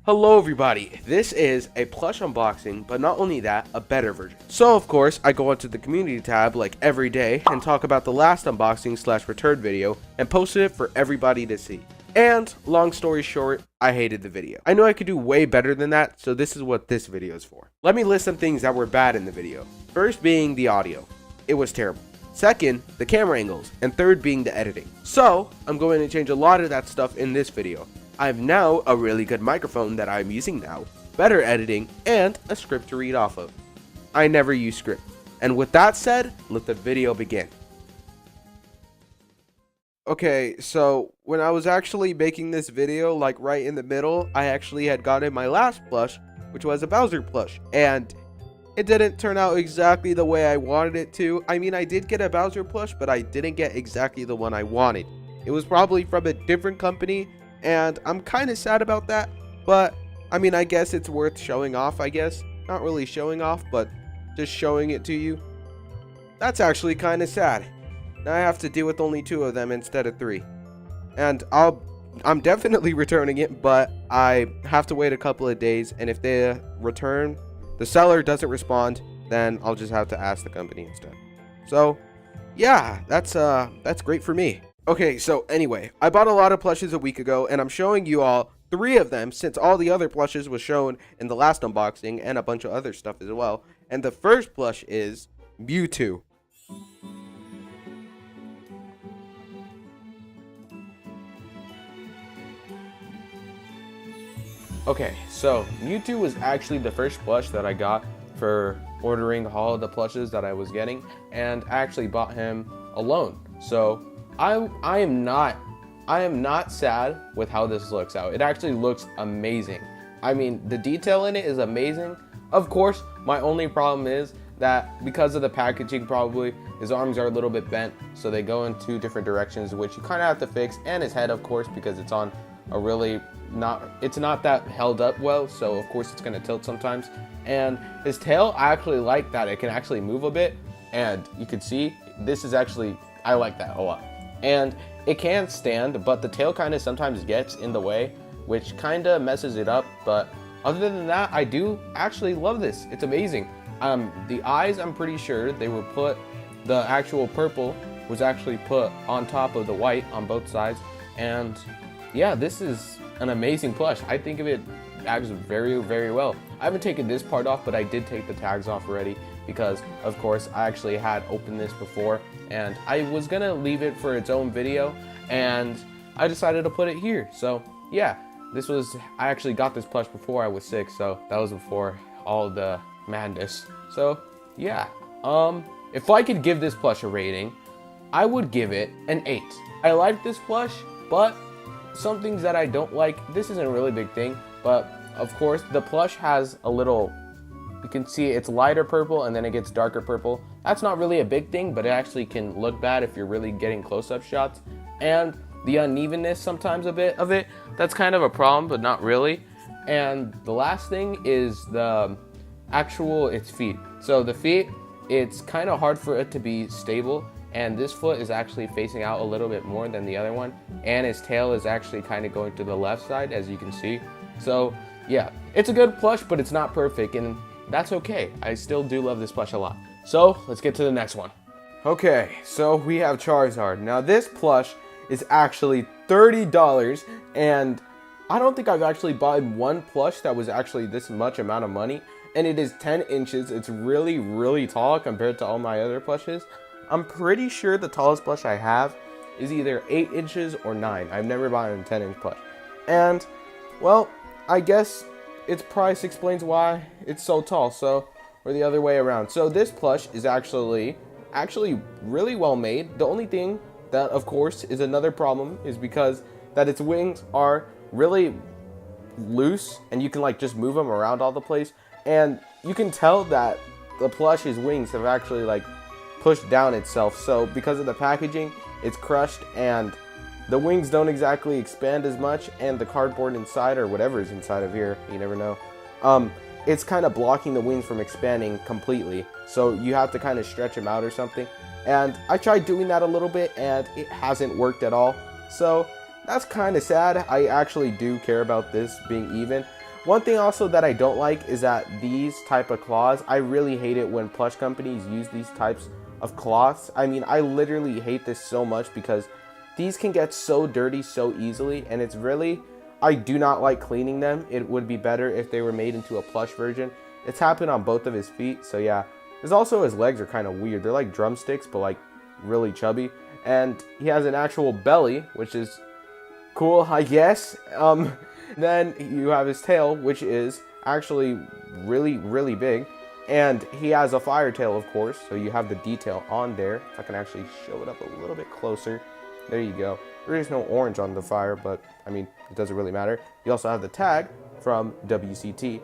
Hello everybody, this is a plush unboxing, but not only that, a better version. So of course, I go onto the community tab like every day and talk about the last unboxing / return video and posted it for everybody to see. And long story short, I hated the video. I know I could do way better than that, so this is what this video is for. Let me list some things that were bad in the video. First being the audio. It was terrible. Second, the camera angles, and third being the editing. So, I'm going to change a lot of that stuff in this video. I have now a really good microphone that I'm using now, better editing, and a script to read off of. I never use script. And with that said, let the video begin. Okay, so when I was actually making this video, like right in the middle, I actually had gotten my last plush, which was a Bowser plush, and it didn't turn out exactly the way I wanted it to. I mean, I did get a Bowser plush, but I didn't get exactly the one I wanted. It was probably from a different company, and I'm kind of sad about that, but I mean, I guess it's worth showing off, I guess. Not really showing off, but just showing it to you. That's actually kind of sad. Now I have to deal with only 2 of them instead of 3. And I'm definitely returning it, but I have to wait a couple of days, and if they return, the seller doesn't respond, then I'll just have to ask the company instead. So, yeah, that's great for me. Okay, so anyway, I bought a lot of plushes a week ago, and I'm showing you all 3 of them since all the other plushes was shown in the last unboxing and a bunch of other stuff as well. And the first plush is Mewtwo. Okay, so Mewtwo was actually the first plush that I got for ordering all of the plushes that I was getting, and I actually bought him alone. So I am not sad with how this looks out. It actually looks amazing. I mean, the detail in it is amazing. Of course, my only problem is that because of the packaging, probably his arms are a little bit bent, so they go in 2 different directions, which you kind of have to fix, and his head, of course, because it's on a really it's not that held up well, so of course it's going to tilt sometimes. And his tail, I actually like that it can actually move a bit, and you can see this is actually, I like that a lot. And it can stand, but the tail kind of sometimes gets in the way, which kind of messes it up. But other than that, I do actually love this. It's amazing. The eyes, I'm pretty sure they were put, the actual purple was actually put on top of the white on both sides. And yeah, this is an amazing plush. I think of it acts very, very well. I haven't taken this part off, but I did take the tags off already because, of course, I actually had opened this before, and I was gonna leave it for its own video, and I decided to put it here. So yeah, I actually got this plush before I was sick, so that was before all the madness. So yeah, if I could give this plush a rating, I would give it an 8. I like this plush, but some things that I don't like, this isn't a really big thing, but of course the plush has a little, you can see it's lighter purple and then it gets darker purple. That's not really a big thing, but it actually can look bad if you're really getting close-up shots. And the unevenness sometimes a bit of it, that's kind of a problem, but not really. And the last thing is its feet. So the feet, it's kind of hard for it to be stable, and this foot is actually facing out a little bit more than the other one, and his tail is actually kind of going to the left side, as you can see. So yeah, it's a good plush, but it's not perfect, and that's okay. I still do love this plush a lot. So let's get to the next one. Okay, so we have Charizard. Now this plush is actually $30, and I don't think I've actually bought one plush that was actually this much amount of money, and it is 10 inches. It's really, really tall compared to all my other plushes. I'm pretty sure the tallest plush I have is either 8 inches or 9. I've never bought a 10-inch plush. And, well, I guess its price explains why it's so tall, so, or the other way around. So this plush is actually really well made. The only thing that, of course, is another problem is because that its wings are really loose, and you can like just move them around all the place. And you can tell that the plush's wings have actually like pushed down itself, so because of the packaging, it's crushed, and the wings don't exactly expand as much, and the cardboard inside, or whatever is inside of here, you never know, it's kind of blocking the wings from expanding completely, so you have to kind of stretch them out or something. And I tried doing that a little bit, and it hasn't worked at all, so that's kind of sad. I actually do care about this being even. One thing also that I don't like is that these type of claws, I really hate it when plush companies use these types of cloths. I mean, I literally hate this so much because these can get so dirty so easily, and it's really, I do not like cleaning them. It would be better if they were made into a plush version. It's happened on both of his feet, so yeah. There's also his legs are kind of weird. They're like drumsticks, but like really chubby. And he has an actual belly, which is cool, I guess. Then you have his tail, which is actually really, really big. And he has a fire tail, of course, so you have the detail on there. If I can actually show it up a little bit closer. There you go. There is no orange on the fire, but I mean, it doesn't really matter. You also have the tag from WCT.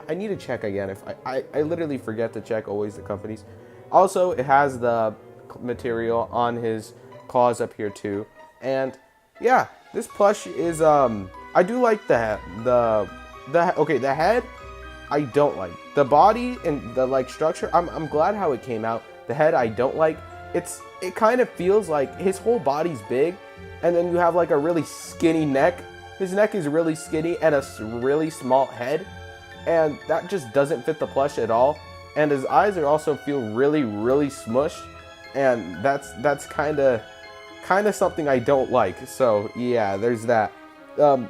I need to check again. If I literally forget to check always the companies. Also, it has the material on his claws up here too. And yeah, this plush is I do like the head I don't like. The body and the like structure, I'm glad how it came out. The head I don't like. It kind of feels like his whole body's big, and then you have like a really skinny neck. His neck is really skinny and a really small head, and that just doesn't fit the plush at all. And his eyes are also feel really, really smushed, and that's kind of something I don't like. So yeah, there's that.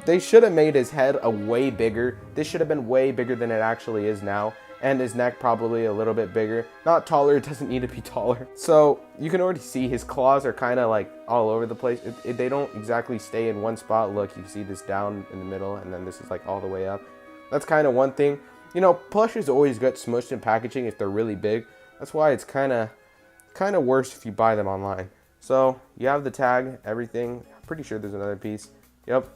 They should have made his head a way bigger. This should have been way bigger than it actually is now. And his neck probably a little bit bigger. Not taller, it doesn't need to be taller. So you can already see his claws are kind of like all over the place. They don't exactly stay in one spot. Look, you see this down in the middle, and then this is like all the way up. That's kind of one thing. You know, plushes always get smushed in packaging if they're really big. That's why it's kind of worse if you buy them online. So you have the tag, everything. I'm pretty sure there's another piece. Yep.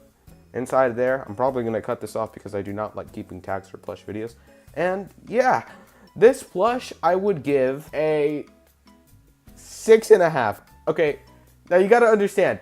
Inside there, I'm probably going to cut this off because I do not like keeping tags for plush videos. And yeah, this plush I would give a 6.5. Okay, now you got to understand,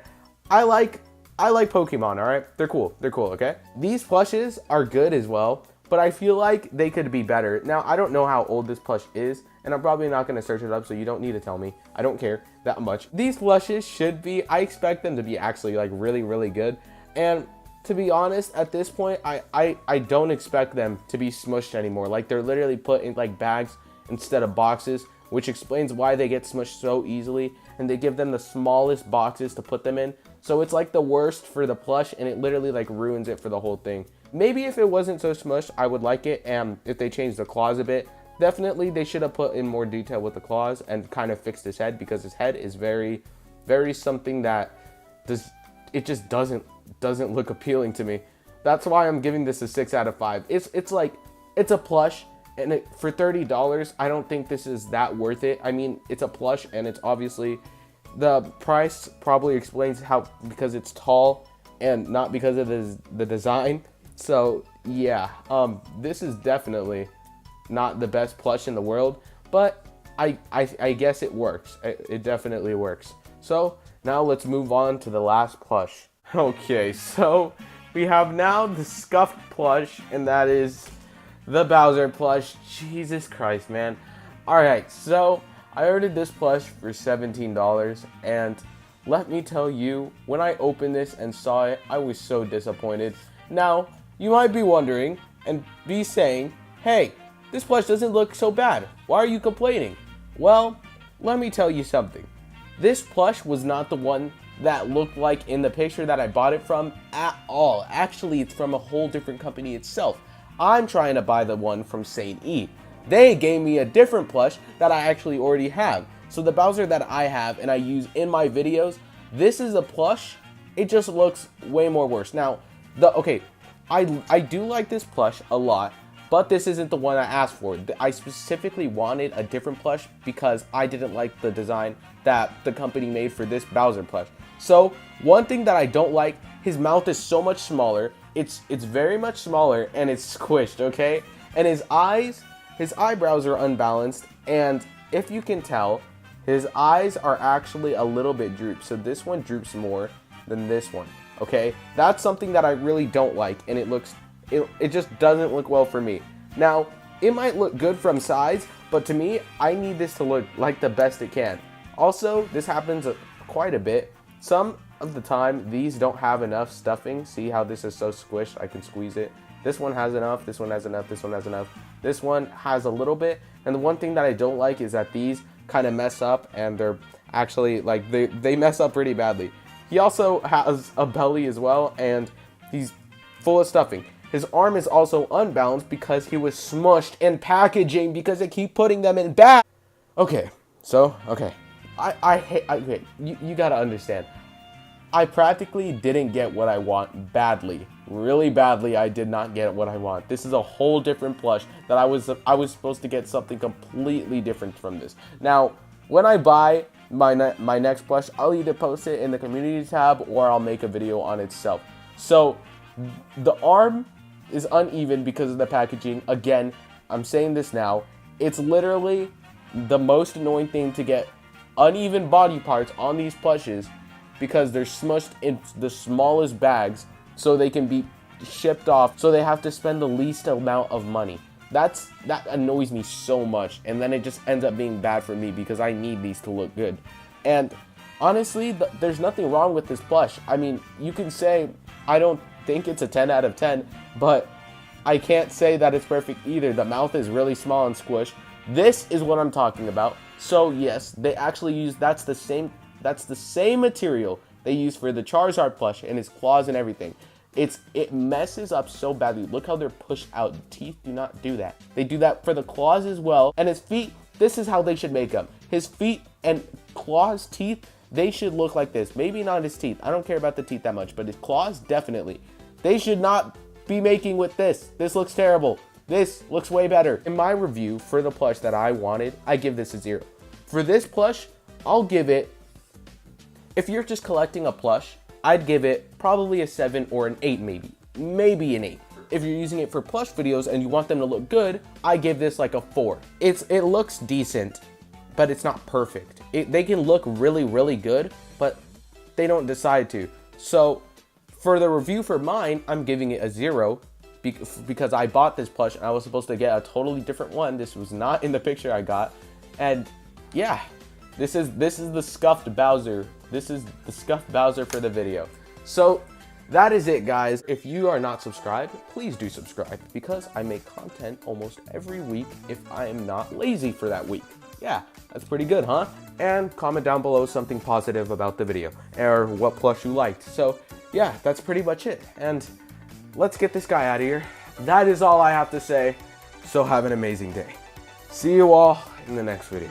I like Pokemon, all right? They're cool, okay? These plushes are good as well, but I feel like they could be better. Now, I don't know how old this plush is, and I'm probably not going to search it up, so you don't need to tell me. I don't care that much. These plushes should be, I expect them to be actually like really, really good. And to be honest, at this point, I don't expect them to be smushed anymore. Like, they're literally put in like bags instead of boxes, which explains why they get smushed so easily. And they give them the smallest boxes to put them in. So it's like the worst for the plush, and it literally like ruins it for the whole thing. Maybe if it wasn't so smushed, I would like it. And if they changed the claws a bit, definitely they should have put in more detail with the claws and kind of fixed his head, because his head is very, very something that it just doesn't look appealing to me. That's why I'm giving this a 6 out of 5. It's like, it's a plush, and for $30, I don't think this is that worth it. I mean, it's a plush, and it's obviously, the price probably explains how, because it's tall and not because of the design. So yeah, this is definitely not the best plush in the world, but I guess it works. It definitely works. So now let's move on to the last plush. Okay, so we have now the scuffed plush, and that is the Bowser plush. Jesus Christ, man. Alright, so I ordered this plush for $17, and let me tell you, when I opened this and saw it, I was so disappointed. Now, you might be wondering and be saying, hey, this plush doesn't look so bad. Why are you complaining? Well, let me tell you something. This plush was not the one that looked like in the picture that I bought it from at all. Actually, it's from a whole different company itself. I'm trying to buy the one from St. E. They gave me a different plush that I actually already have. So the Bowser that I have and I use in my videos, this is a plush. It just looks way more worse. Now, I do like this plush a lot, but this isn't the one I asked for. I specifically wanted a different plush because I didn't like the design that the company made for this Bowser plush. So one thing that I don't like, his mouth is so much smaller. It's very much smaller, and it's squished, okay? And his eyebrows are unbalanced, and if you can tell, his eyes are actually a little bit drooped. So this one droops more than this one, okay? That's something that I really don't like, and it just doesn't look well for me. Now, it might look good from size, but to me, I need this to look like the best it can. Also, this happens quite a bit. Some of the time, these don't have enough stuffing. See how this is so squished? I can squeeze it. This one has enough, this one has enough, this one has enough. This one has a little bit. And the one thing that I don't like is that these kind of mess up, and they're actually, like, they mess up pretty badly. He also has a belly as well, and he's full of stuffing. His arm is also unbalanced because he was smushed in packaging because they keep putting them in bags. Okay, so, okay. Okay, you gotta understand. I practically didn't get what I want badly. Really badly, I did not get what I want. This is a whole different plush that I was supposed to get something completely different from this. Now, when I buy my next plush, I'll either post it in the community tab or I'll make a video on itself. So, the arm is uneven because of the packaging. Again, I'm saying this now. It's literally the most annoying thing to get uneven body parts on these plushes because they're smushed in the smallest bags so they can be shipped off, so they have to spend the least amount of money. That annoys me so much, and then it just ends up being bad for me because I need these to look good. And honestly, there's nothing wrong with this plush. I mean, you can say I don't think it's a 10 out of 10, but I can't say that it's perfect either. The mouth is really small and squished. This is what I'm talking about. So yes, they actually use, that's the same material they use for the Charizard plush and his claws and everything. It messes up so badly. Look how they're pushed out. Teeth do not do that. They do that for the claws as well. And his feet, this is how they should make them. His feet and claws, teeth, they should look like this. Maybe not his teeth. I don't care about the teeth that much, but his claws, definitely. They should not be making with this. This looks terrible. This looks way better. In my review for the plush that I wanted, I give this a 0. For this plush, I'll give it, if you're just collecting a plush, I'd give it probably a 7 or an 8 maybe. Maybe an 8. If you're using it for plush videos and you want them to look good, I give this like a 4. It looks decent, but it's not perfect. They can look really, really good, but they don't decide to. So for the review for mine, I'm giving it a 0 because I bought this plush and I was supposed to get a totally different one. This was not in the picture I got. And yeah, this is the scuffed Bowser. This is the scuffed Bowser for the video. So that is it, guys. If you are not subscribed, please do subscribe because I make content almost every week if I am not lazy for that week. Yeah, that's pretty good, huh? And comment down below something positive about the video or what plush you liked. So yeah, that's pretty much it. And let's get this guy out of here. That is all I have to say. So have an amazing day. See you all in the next video.